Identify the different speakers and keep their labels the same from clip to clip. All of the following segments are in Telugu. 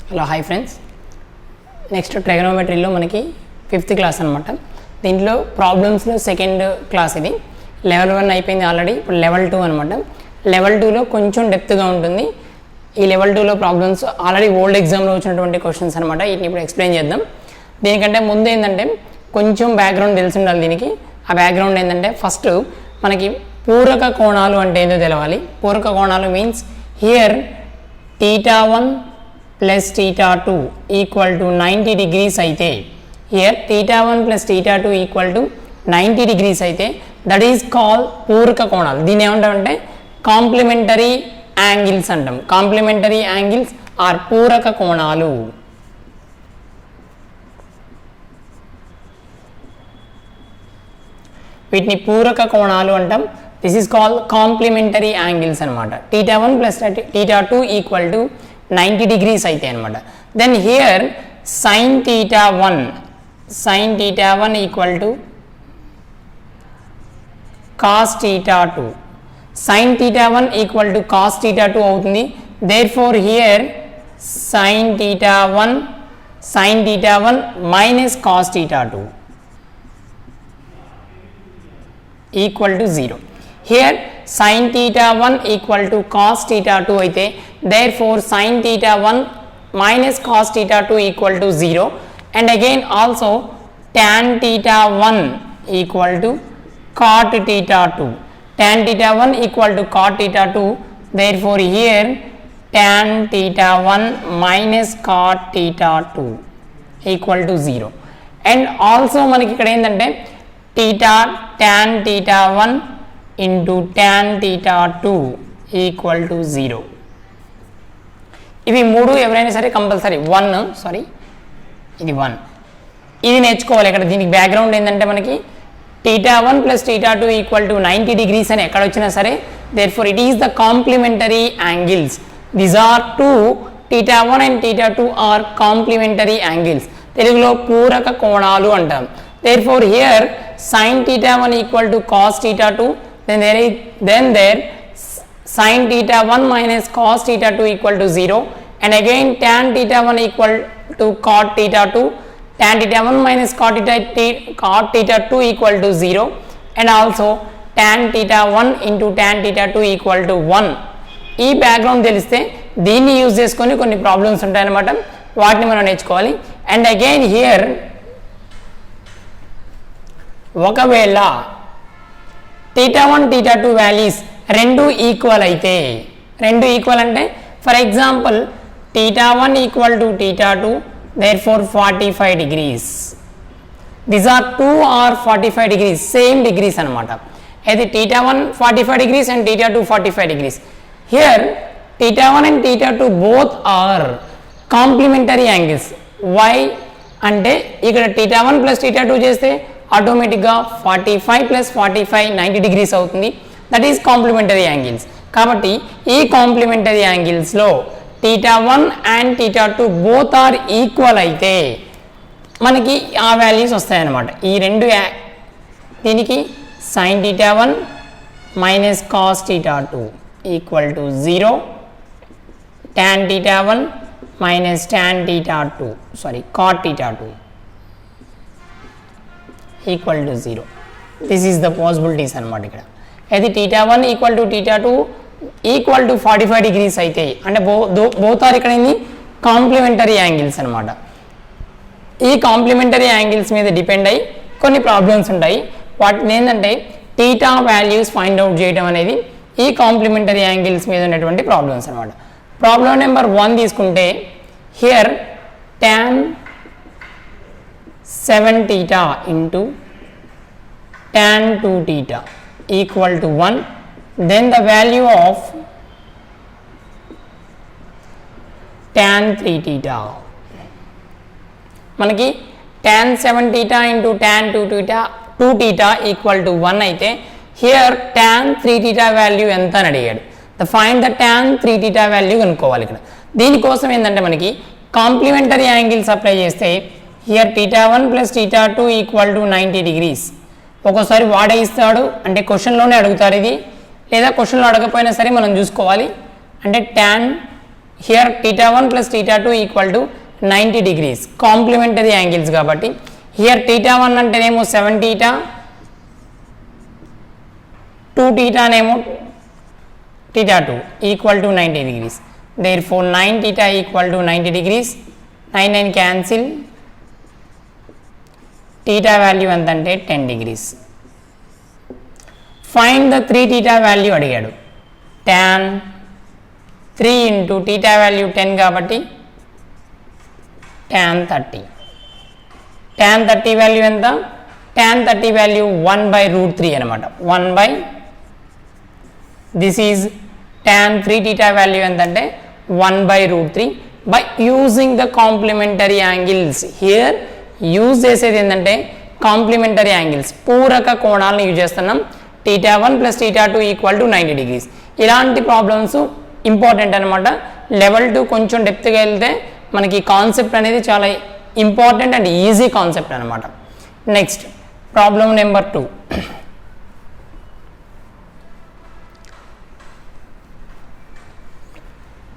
Speaker 1: హలో హాయ్ ఫ్రెండ్స్, నెక్స్ట్ ట్రిగనోమెట్రీలో మనకి 5th క్లాస్ అనమాట. దీంట్లో ప్రాబ్లమ్స్లో సెకండ్ క్లాస్ ఇది. లెవెల్ 1 అయిపోయింది ఆల్రెడీ, ఇప్పుడు లెవెల్ 2 అనమాట. లెవెల్ 2లో కొంచెం డెప్త్గా ఉంటుంది. ఈ లెవెల్ 2లో ప్రాబ్లమ్స్ ఆల్రెడీ ఓల్డ్ ఎగ్జామ్లో వచ్చినటువంటి క్వశ్చన్స్ అనమాట. వీటిని ఇప్పుడు ఎక్స్ప్లెయిన్ చేద్దాం. దీనికంటే ముందు ఏంటంటే కొంచెం బ్యాక్గ్రౌండ్ తెలిసి ఉండాలి దీనికి. ఆ బ్యాక్గ్రౌండ్ ఏంటంటే ఫస్ట్ మనకి పూరక కోణాలు అంటే ఏదో తెలవాలి. పూరక కోణాలు means here θ1 plus θ2 equal to 90 degrees అయితే here θ1 plus θ2 equal to 90 degrees అయితే that is called పూరక కోణాలు. దీన్ని ఏమంటామంటే కాంప్లిమెంటరీ యాంగిల్స్ అంటాం. కాంప్లిమెంటరీ యాంగిల్స్ ఆర్ పూరక కోణాలు. వీటిని పూరక కోణాలు అంటాం. This is called complementary angles అనమాట. θ1 plus θ2 ఈక్వల్ టు 90 degrees అయితే అనమాట. Then here sin θ1 equal to cos θ2. sin θ1 equal to cos θ2 అవుతుంది. Therefore here sin θ1 minus cos θ2 equal to 0. Here sin θ1 equal to cos θ2 అయితే therefore sin θ1 minus cos θ2 equal to 0, and again also tan θ1 equal to cot θ2. tan θ1 equal to cot θ2, therefore here tan θ1 minus cot θ2 equal to 0. and also మనకి ఇక్కడ ఏంటంటే tan θ1 into tan θ2 equal to 0. ఇవి మూడు ఎవరైనా సరే కంపల్సరీ ఇది 1 ఇది నేర్చుకోవాలి. ఇక్కడ దీనికి బ్యాక్గ్రౌండ్ ఏంటంటే మనకి θ1 plus θ2 ఈక్వల్ టు 90 degrees అని ఎక్కడ వచ్చినా సరే therefore it is the complementary angles. These are two, θ1 and θ2 are complementary angles. తెలుగులో పూరక కోణాలు అంటాం. therefore here sin θ1 equal to cos θ2, then there sin θ1 minus cos θ2 equal to 0, and again tan θ1 equal to cot θ2, tan θ1 minus cot θ2 equal to 0, and also tan θ1 into tan θ2 equal to 1. ఈ బ్యాక్గ్రౌండ్ తెలిస్తే దీన్ని యూజ్ చేసుకొని కొన్ని ప్రాబ్లమ్స్ ఉంటాయన్నమాట. వాటిని మనం నేర్చుకోవాలి. అండ్ అగైన్ హియర్ ఒకవేళ θ1 θ2 వాల్యూస్ రెండు ఈక్వల్ అయితే, రెండు ఈక్వల్ అంటే for example θ1 equal to θ2 therefore 45 degrees. These are 2 or 45 degrees, same degrees అనమాట. అయితే θ1 45 degrees and θ2 45 degrees. Here θ1 and θ2 both are complementary angles. Why అంటే ఇక్కడ θ1 plus θ2 చేస్తే ఆటోమేటిక్గా 45 plus 45 90 degrees అవుతుంది. That is complementary angles. కాబట్టి ఈ కాంప్లిమెంటరీ యాంగిల్స్లో θ1 అండ్ θ2 బోత్ ఆర్ ఈక్వల్ అయితే మనకి ఆ వాల్యూస్ వస్తాయన్నమాట. ఈ రెండు దీనికి sin θ1 minus cos θ2 equal to 0, tan θ1 minus tan θ2 cot θ2 equal to 0. This is the possibilities అనమాట. ఇక్కడ అయితే θ1 equal to θ2 equal to 45 degrees అయితే అంటే బోత్ ఆర్ ఇక్కడ ఏంది కాంప్లిమెంటరీ యాంగిల్స్ అనమాట. ఈ కాంప్లిమెంటరీ యాంగిల్స్ మీద డిపెండ్ అయ్యి కొన్ని ప్రాబ్లమ్స్ ఉంటాయి. వాటిని ఏంటంటే θ వాల్యూస్ ఫైండ్ అవుట్ చేయడం అనేది ఈ కాంప్లిమెంటరీ యాంగిల్స్ మీద ఉన్నటువంటి ప్రాబ్లమ్స్ అనమాట. ప్రాబ్లం నెంబర్ 1 తీసుకుంటే here tan 7θ into tan 2θ equal to 1, then the value of tan 3θ మనకి tan 7θ into tan 2θ equal to 1 అయితే here tan 3θ వాల్యూ ఎంత అని అడిగాడు. ఫైండ్ ద tan 3θ వాల్యూ కనుక్కోవాలి. ఇక్కడ దీనికోసం ఏంటంటే మనకి కాంప్లిమెంటరీ యాంగిల్స్ అప్లై చేస్తే here θ1 plus θ2 equal to 90 degrees. ఒక్కోసారి వాడే ఇస్తాడు అంటే క్వశ్చన్లోనే అడుగుతారు ఇది, లేదా క్వశ్చన్లో అడగకపోయినా సరే మనం చూసుకోవాలి. అంటే tan హియర్ θ1 plus θ2 equal to 90 degrees complementary angles కాబట్టి హియర్ θ1 అంటేనేమో 7 θ 2 θ నేమో θ2 equal to 90 degrees therefore 9 θ equal to 90 degrees 9 cancel θ value ఎంత అంటే 10 డిగ్రీస్ ఫైండ్ ద 3 θ వాల్యూ అడిగాడు tan 3 ఇంటూ θ వాల్యూ 10 కాబట్టి tan 30 tan 30 వాల్యూ ఎంత tan 30 వాల్యూ 1 బై రూట్ 3 అనమాట 1 by this is tan 3 θ value ఎంత అంటే 1 by root 3 by using the complementary angles here use చేసేది ఏంటంటే కాంప్లిమెంటరీ యాంగిల్స్ పూరక కోణాలను యూజ్ చేస్తున్నాం θ1 ప్లస్ θ2 ఈక్వల్ టు 90 డిగ్రీస్ ఇలాంటి ప్రాబ్లమ్స్ ఇంపార్టెంట్ అనమాట లెవెల్ 2 కొంచెం డెప్త్గా వెళ్తే మనకి కాన్సెప్ట్ అనేది చాలా ఇంపార్టెంట్ అండ్ ఈజీ కాన్సెప్ట్ అనమాట next problem number 2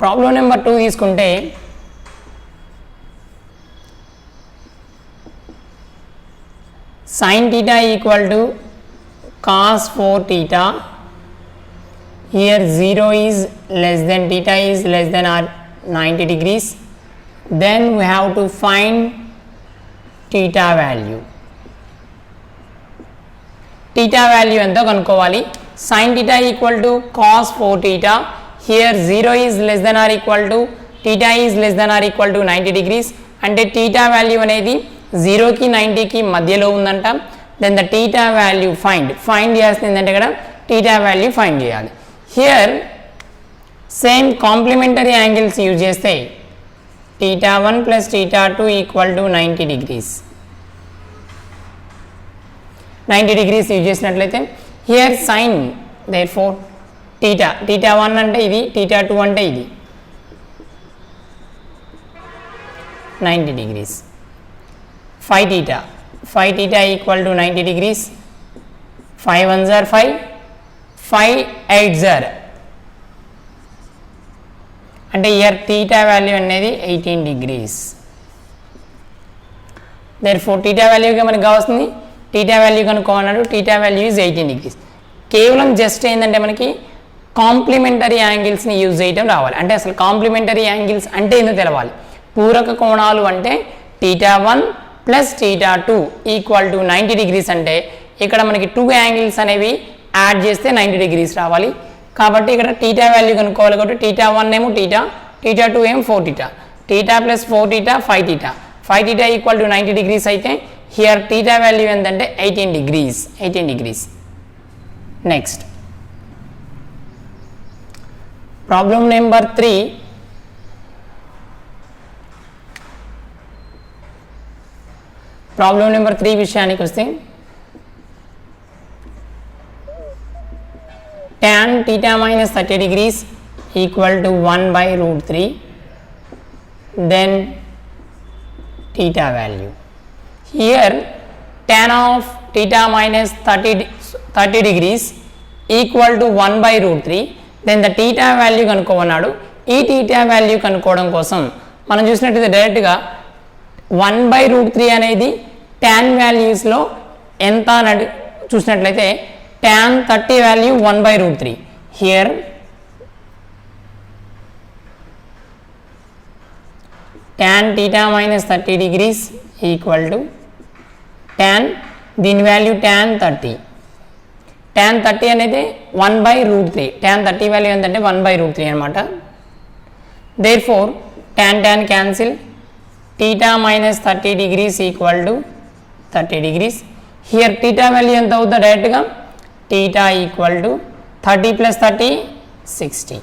Speaker 1: problem number 2 తీసుకుంటే sin θ equal to cos 4 theta here 0 is less than theta is less than or 90 degrees then we have to find theta value ఎంతో కనుక్కోవాలి sin theta equal to cos 4 theta here 0 is less than or equal to theta is less than or equal to 90 degrees అంటే theta value అనేది 0 కి 90 కి మధ్యలో ఉందంట then the theta value find చేయాల్సింది ఏంటంటే ఇక్కడ theta value find చేయాలి here same complementary angles use చేస్తే θ1 plus θ2 equal to 90 degrees 90 degrees use చేసినట్లయితే here sin therefore θ1 అంటే ఇది θ2 అంటే ఇది 90 degrees 5 θ equal to 90 degrees 5 1s are 5 5 8s are అంటే here theta value అనేది 18 degrees therefore theta value గా మనకు కావాల్సింది theta value కనుక్కోమన్నాడు theta value is 18 degrees కేవలం జస్ట్ ఏంటంటే మనకి కాంప్లిమెంటరీ యాంగిల్స్ ని యూజ్ చేయడం రావాలి అంటే అసలు కాంప్లిమెంటరీ యాంగిల్స్ అంటే ఏంటో తెలవాలి పూరక కోణాలు అంటే θ1 ప్లస్ θ2 ఈక్వల్ టు 90 డిగ్రీస్ అంటే ఇక్కడ మనకి 2 యాంగిల్స్ అనేవి యాడ్ చేస్తే 90 డిగ్రీస్ రావాలి కాబట్టి ఇక్కడ θ వాల్యూ కనుక్కోవాలి కాబట్టి θ1 ఏమో θ2 ఏమో 4 θ ప్లస్ 4 θ 5 θ ఈక్వల్ టు 90 డిగ్రీస్ అయితే హియర్ θ వాల్యూ ఎంతంటే 18 degrees next problem number 3 problem number 3 విషయానికి వస్తే tan theta minus 30 degrees equal to 1 by root 3 then theta value here tan of theta minus 30 degrees equal to 1 by root 3 then the theta value కనుక్కోమన్నాడు ఈ theta value కనుక్కోవడం కోసం మనం చూసినట్లయితే డైరెక్ట్గా 1 by root 3 అనేది tan వాల్యూస్లో ఎంత అని చూసినట్లయితే tan 30 value 1 by root 3 here tan theta minus 30 degrees equal to tan దీని వాల్యూ tan 30 అనేది 1 by root 3 tan 30 వాల్యూ ఎంతంటే 1 by root 3 అనమాట therefore tan cancel theta minus 30 degrees equal to 30 degrees here theta value ఎంత అవుతుందో డైరెక్ట్గా theta equal to 30 plus 30 60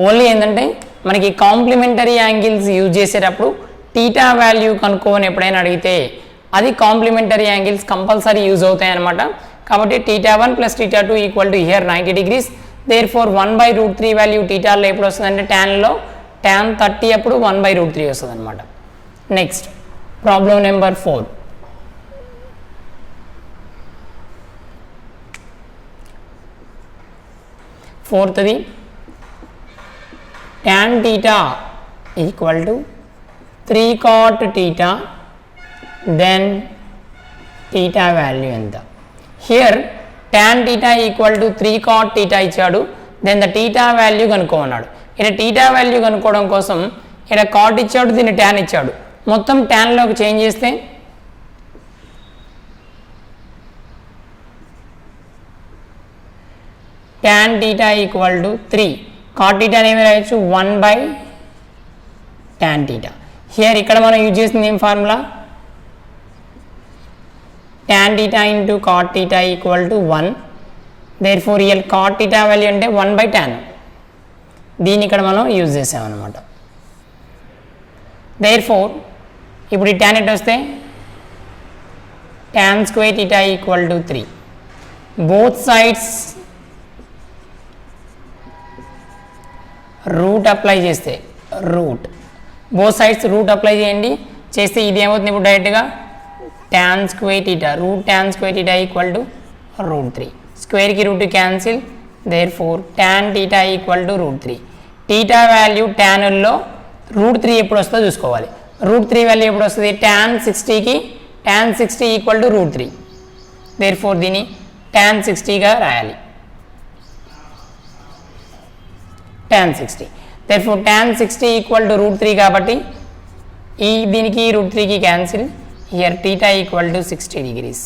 Speaker 1: only ఏంటంటే మనకి కాంప్లిమెంటరీ యాంగిల్స్ యూజ్ చేసేటప్పుడు theta వాల్యూ కనుక్కోని ఎప్పుడైనా అడిగితే అది కాంప్లిమెంటరీ యాంగిల్స్ కంపల్సరీ యూజ్ అవుతాయి అనమాట కాబట్టి θ1 plus θ2 equal to here 90 degrees therefore 1 by root 3 value θలో ఎప్పుడు వస్తుందంటే tanలో tan 30 అప్పుడు 1 by root 3 వస్తుంది అనమాట next problem number 4 4 ఫోర్త్ది tan theta equal to 3 cot theta, then theta value ఎంత. Here tan theta equal to 3 cot theta ఇచ్చాడు, then the theta value కనుక్కోమన్నాడు. ఇక్కడ theta value కనుక్కోవడం కోసం ఇక్కడ cot ఇచ్చాడు, దీన్ని tan ఇచ్చాడు, మొత్తం tan లోకి చేంజ్ చేస్తే tan theta equal to 3 cot theta అనేవి రాయొచ్చు 1 by tan theta. హియర్ ఇక్కడ మనం యూజ్ చేసింది ఏం formula, tan theta into cot theta equal to 1, therefore here cot theta value అంటే 1 by tan, దీన్ని ఇక్కడ మనం యూజ్ చేసామన్నమాట. therefore ఇప్పుడు ఈ tan ఎట్ వస్తే tan square theta equal to 3, both sides route apply చేస్తే బోత్ సైడ్స్ రూట్ అప్లై చేయండి, చేస్తే ఇది ఏమవుతుంది ఇప్పుడు డైరెక్ట్గా tan square theta, root tan square theta equal to √3, స్క్వేర్కి root cancel, therefore tan theta equal to √3. theta value ట్యాన్లో √3 ఎప్పుడు వస్తుందో చూసుకోవాలి, √3 వాల్యూ ఎప్పుడు వస్తుంది, tan 60కి tan 60 equal to √3, therefore దీన్ని tan 60గా రాయాలి, tan 60, therefore tan 60 equal to √3 కాబట్టి ఈ దీనికి √3కి cancel, here theta equal to 60 degrees.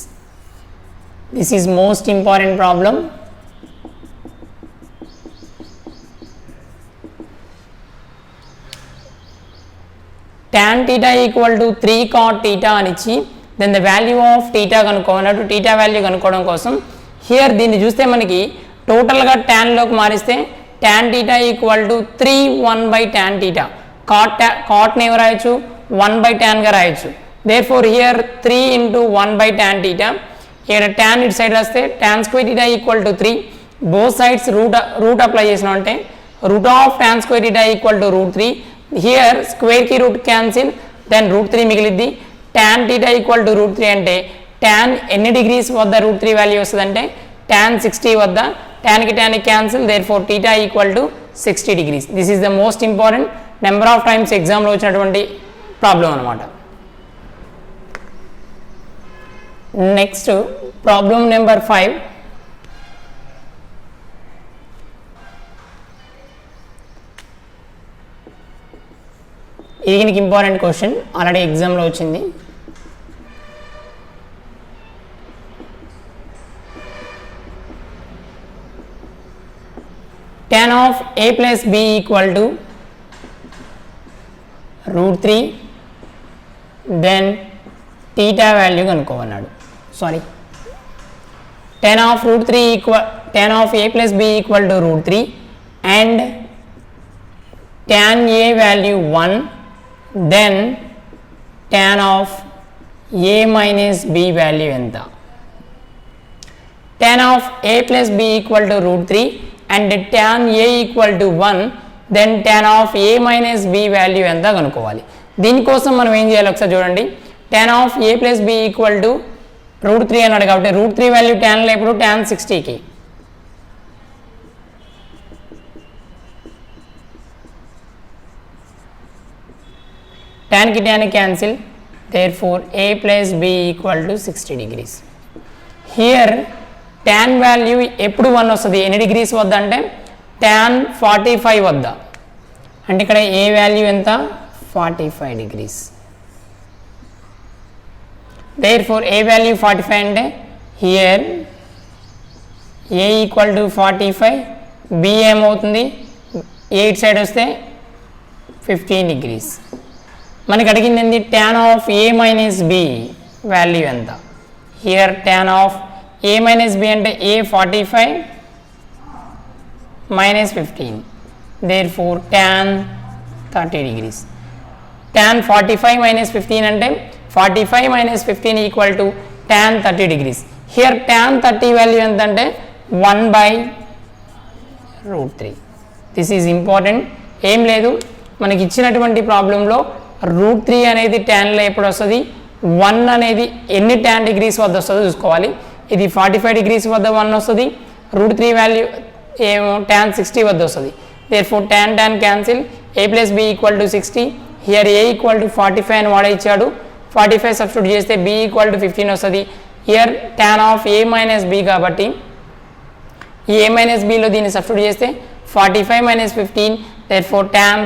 Speaker 1: This is most important problem. tan theta equal to 3 cot theta అనిచ్చి then the value of theta కనుక్కోమన్నట్టు, theta value కనుక్కోవడం కోసం హియర్ దీన్ని చూస్తే మనకి టోటల్గా tan లోకి మారిస్తే tan theta equal to 3 1 by tan theta, cot ని ఏమి రాయొచ్చు 1 by tan గా రాయొచ్చు, therefore here 3 into 1 by tan theta, ఇక్కడ tan ఇటు సైడ్ వస్తే tan square theta equal to 3, both sides route apply చేసినాం అంటే root of tan square theta equal to √3, here స్క్వేర్కి రూట్ క్యాన్సిల్, దెన్ √3 మిగిలిద్ది, tan theta equal to √3 అంటే tan ఎన్ని డిగ్రీస్ వద్ద √3 వాల్యూ వస్తుంది అంటే tan 60 వద్ద, tan కి tan cancel, therefore theta equal to 60 degrees. This is the most important number of times ఎగ్జామ్లో వచ్చినటువంటి ప్రాబ్లం అనమాట. నెక్స్ట్ ప్రాబ్లం నెంబర్ 5, ఇది నీకు ఇంపార్టెంట్ క్వశ్చన్, ఆల్రెడీ ఎగ్జామ్లో వచ్చింది. tan of a plus b equal to √3, then theta value కనుక్కోమన్నాడు, sorry tan of a plus b equal to √3 and tan a value 1, then tan of a minus b value ఎంత. tan of a plus b equal to √3 and tan a equal to 1, then tan of a minus b value ఎంత కనుక్కోవాలి. దీనికోసం మనం ఏం చేయాలి ఒకసారి చూడండి, tan of a plus b equal to √3 అన్నాడు కాబట్టి √3 వాల్యూ ట్యాన్లో ఇప్పుడు tan 60కి, tan కి tan cancel, therefore a plus b equal to 60 degrees. Here tan value ఎప్పుడు 1 వస్తుంది, ఎన్ని డిగ్రీస్ వద్ద అంటే tan 45 వద్ద, అంటే ఇక్కడ a వాల్యూ ఎంత 45 degrees, therefore a వాల్యూ 45 అంటే here a equal to 45, b ఏమవుతుంది 8 సైడ్ వస్తే 15 degrees. మనకి అడిగింది ఏంటి, tan of a minus b value ఎంత, here tan of a minus b అంటే a 45 minus 15, therefore tan 30 degrees. tan 45 minus 15 అంటే 45 minus 15 equal to tan 30 degrees. Here tan 30 value ఎంత అంటే 1 by √3. This is important. ఏం లేదు, మనకి ఇచ్చినటువంటి ప్రాబ్లంలో √3 అనేది ట్యాన్లో ఎప్పుడు వస్తుంది, 1 అనేది ఎన్ని tan డిగ్రీస్ వద్ద వస్తుందో చూసుకోవాలి. ఇది 45 డిగ్రీస్ వద్ద 1 వస్తుంది, √3 వాల్యూ ఏమో tan 60 వద్ద వస్తుంది. therefore tan cancel, a plus b equal to 60. here a equal to 45 అని వాడే ఇచ్చాడు. 45 సబ్స్టిట్యూట్ చేస్తే b equal to 15 వస్తుంది. here tan of a minus b కాబట్టి ఈ a minus b లో దీన్ని సబ్స్టిట్యూట్ చేస్తే 45 minus 15, therefore tan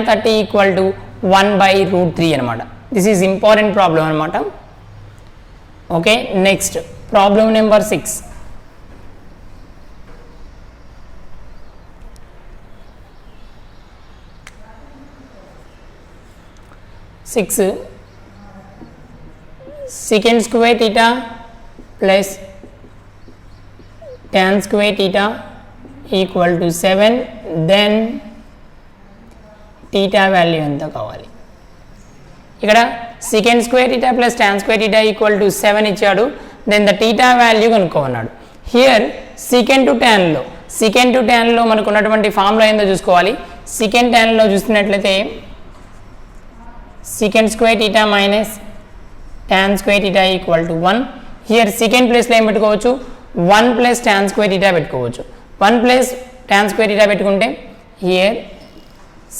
Speaker 1: 30 equal to 1/√3 అనమాట. దిస్ ఈజ్ ఇంపార్టెంట్ ప్రాబ్లం అనమాట. Okay, next problem number 6. secant square theta plus tan square theta equal to 7, then theta value ఎంత కావాలి. ఇక్కడ secant square theta plus tan square theta equal to 7 ఇచ్చాడు. then the theta value కనుక్కోమన్నాడు. here secant to tan లో మనకు ఉన్నటువంటి ఫార్ములా ఏందో చూసుకోవాలి. secant tan లో చూస్తున్నట్లయితే secant square theta minus tan square theta equal to 1. here secant ప్లేస్లో ఏం పెట్టుకోవచ్చు, 1 plus tan square theta పెట్టుకోవచ్చు. 1 plus tan square theta పెట్టుకుంటే here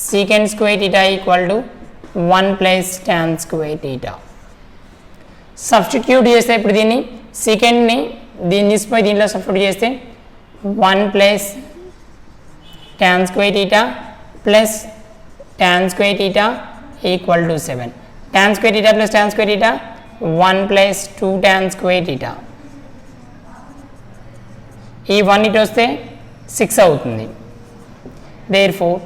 Speaker 1: secant square theta equal to 1 plus tan square theta. Substitute చేస్తే ఇప్పుడు దీన్ని సెకండ్ని దీన్ని తీసుకుపోయి దీంట్లో సబ్స్టిట్యూట్ చేస్తే 1 plus tan square theta plus tan square theta equal to 7. tan square theta plus tan square theta 1 plus 2 tan square theta. ఈ 1 ఇటు వస్తే 6 అవుతుంది. therefore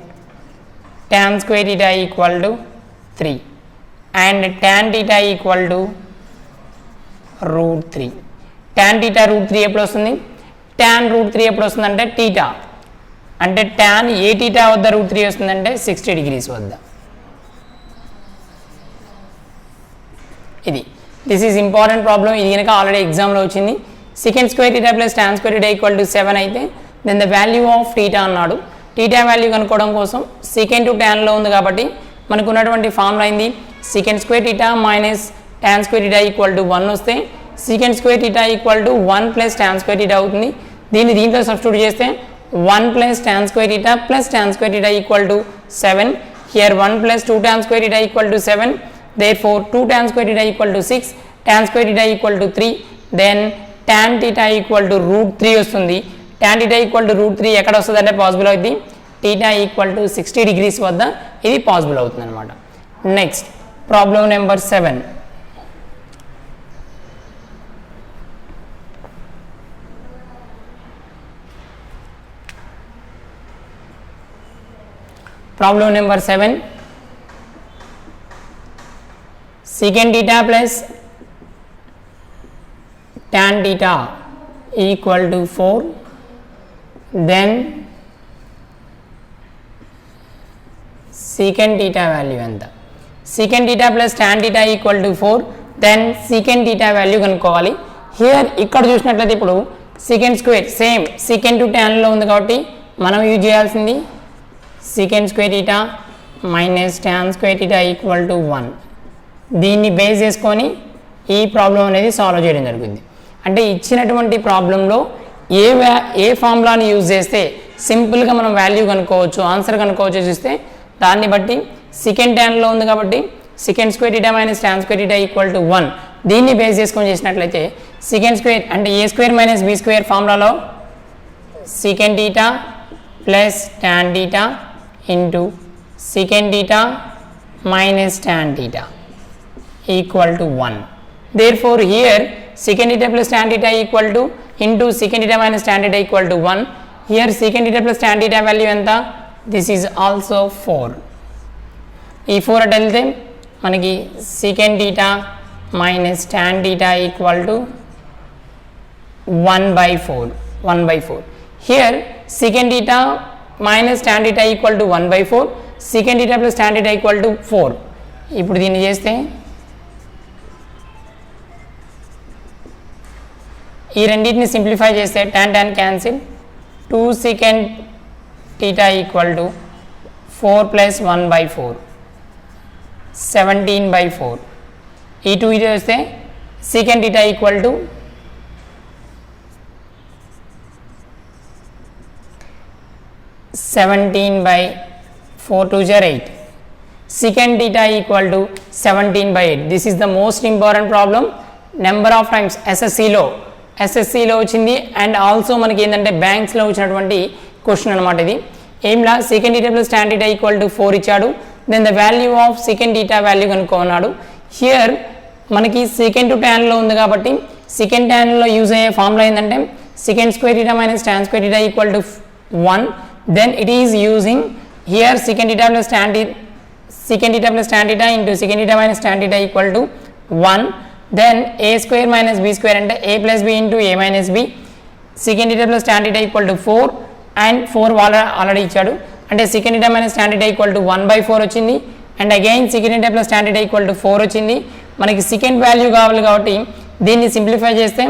Speaker 1: tan square theta equal to 3 and tan theta equal to √3. tan theta √3 ఎప్పుడు వస్తుంది, tan √3 ఎప్పుడు వస్తుంది అంటే theta అంటే tan ఏ theta వద్ద √3 వస్తుందంటే 60 degrees వద్ద. ఇది దిస్ ఈజ్ ఇంపార్టెంట్ ప్రాబ్లం. ఇది కనుక ఆల్రెడీ ఎగ్జామ్లో వచ్చింది. secant square theta plus tan square theta equal to 7 అయితే then the value of theta అన్నాడు. theta వాల్యూ కనుక్కోవడం కోసం secant to tan లో ఉంది కాబట్టి మనకు ఉన్నటువంటి ఫార్ములా అయింది secant square theta minus tan square theta equal to 1 వస్తే secant square theta equal to 1 plus tan square theta అవుతుంది. దీన్ని దీంట్లో సబ్స్టిట్యూట్ చేస్తే 1 plus tan square theta plus tan square theta equal to 7. here 1 plus 2 tan square theta equal to 7. therefore 2 tan square theta equal to 6, tan square theta equal to 3, then tan theta equal to √3 వస్తుంది. tan theta equal to √3 ఎక్కడ వస్తుంది అంటే పాసిబుల్ అవుతుంది theta equal to 60 degrees వద్ద ఇది పాసిబుల్ అవుతుంది అనమాట. Next problem number 7. Problem number 7. secant theta plus tan theta equal to 4, then secant theta value ఎంత. secant theta plus tan theta equal to 4, then secant theta value కనుక్కోవాలి. హియర్ ఇక్కడ చూసినట్లయితే ఇప్పుడు secant square same secant to tan లో ఉంది కాబట్టి మనం యూజ్ చేయాల్సింది secant square theta minus tan square theta equal to 1. దీన్ని బేస్ చేసుకొని ఈ ప్రాబ్లం అనేది సాల్వ్ చేయడం జరుగుతుంది. అంటే ఇచ్చినటువంటి ప్రాబ్లంలో ఏ ఫార్ములాని యూజ్ చేస్తే సింపుల్గా మనం వాల్యూ కనుక్కోవచ్చు, ఆన్సర్ కనుక్కోవచ్చు చూస్తే దాన్ని బట్టి secant tan లో ఉంది కాబట్టి secant square theta minus tan square theta equal to 1 దీన్ని బేస్ చేసుకొని చేసినట్లయితే secant square అంటే a square minus b square ఫార్ములాలో secant theta plus tan theta into secant theta minus tan theta equal to 1. therefore here secant theta plus tan theta equal to into secant theta minus tan theta equal to 1. here secant theta plus tan theta value ఎంత, this is also 4. ఈ 4 అటు వెళ్తే మనకి secant theta minus tan theta equal to 1/4. here secant theta minus tan theta equal to 1/4, secant theta plus tan theta equal to 4. ఇప్పుడు దీన్ని చేస్తే ఈ రెండింటిని సింప్లిఫై చేస్తే tan cancel 2 secant theta equal to 4 plus 1/4 17/4. ఈ 2 ఇది వస్తే secant theta equal to 17/4 to 8. Secant theta equal to 17/8. This is the most important problem. Number of times SSCలో వచ్చింది అండ్ ఆల్సో మనకి ఏంటంటే బ్యాంక్స్లో వచ్చినటువంటి క్వశ్చన్ అనమాట ఇది. ఏంలా secant theta plus tan theta equal to 4 ఇచ్చాడు. Then the value of secant theta value కనుక్కున్నాడు. హియర్ మనకి secant to tan లో ఉంది కాబట్టి secant tan లో యూజ్ అయ్యే ఫార్ములా ఏంటంటే secant square theta minus tan square theta equal to 1. Then it is using here secant theta plus tan theta into secant theta minus tan theta equal to 1. Then a square minus b square అంటే a plus b into a minus b. secant theta plus tan theta equal to 4 and 4 already ఇచ్చాడు అంటే secant theta minus tan theta equal to 1/4 వచ్చింది and again secant theta plus tan theta equal to 4 వచ్చింది. మనకి secant వాల్యూ కావాలి కాబట్టి దీన్ని సింప్లిఫై చేస్తే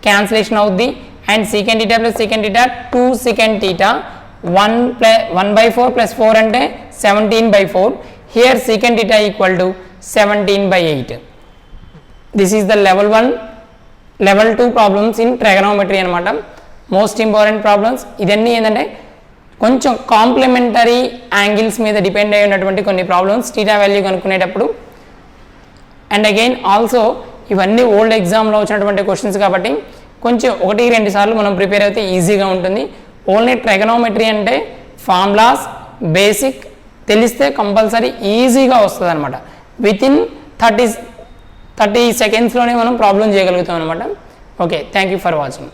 Speaker 1: క్యాన్సిలేషన్ అవుద్ది and secant theta plus secant theta 2 secant theta 1/4 plus 4 అంటే 17/4. Here secant theta equal to 17/8. This is the level 1, level 2 problems in trigonometry అనమాట. మోస్ట్ ఇంపార్టెంట్ ప్రాబ్లమ్స్ ఇదన్నీ ఏంటంటే కొంచెం కాంప్లిమెంటరీ యాంగిల్స్ మీద డిపెండ్ అయి ఉన్నటువంటి కొన్ని ప్రాబ్లమ్స్ టీటా వాల్యూ కనుక్కునేటప్పుడు. అండ్ అగైన్ ఆల్సో ఇవన్నీ ఓల్డ్ ఎగ్జామ్లో వచ్చినటువంటి క్వశ్చన్స్ కాబట్టి కొంచెం 1-2 సార్లు మనం ప్రిపేర్ అయితే ఈజీగా ఉంటుంది. ఓన్లీ ట్రైగనోమెట్రీ అంటే ఫార్ములాస్ బేసిక్ తెలిస్తే కంపల్సరీ ఈజీగా వస్తుంది అనమాట. వితిన్ 30 secondsలోనే మనం ప్రాబ్లం చేయగలుగుతాం అనమాట. Okay, thank you for watching.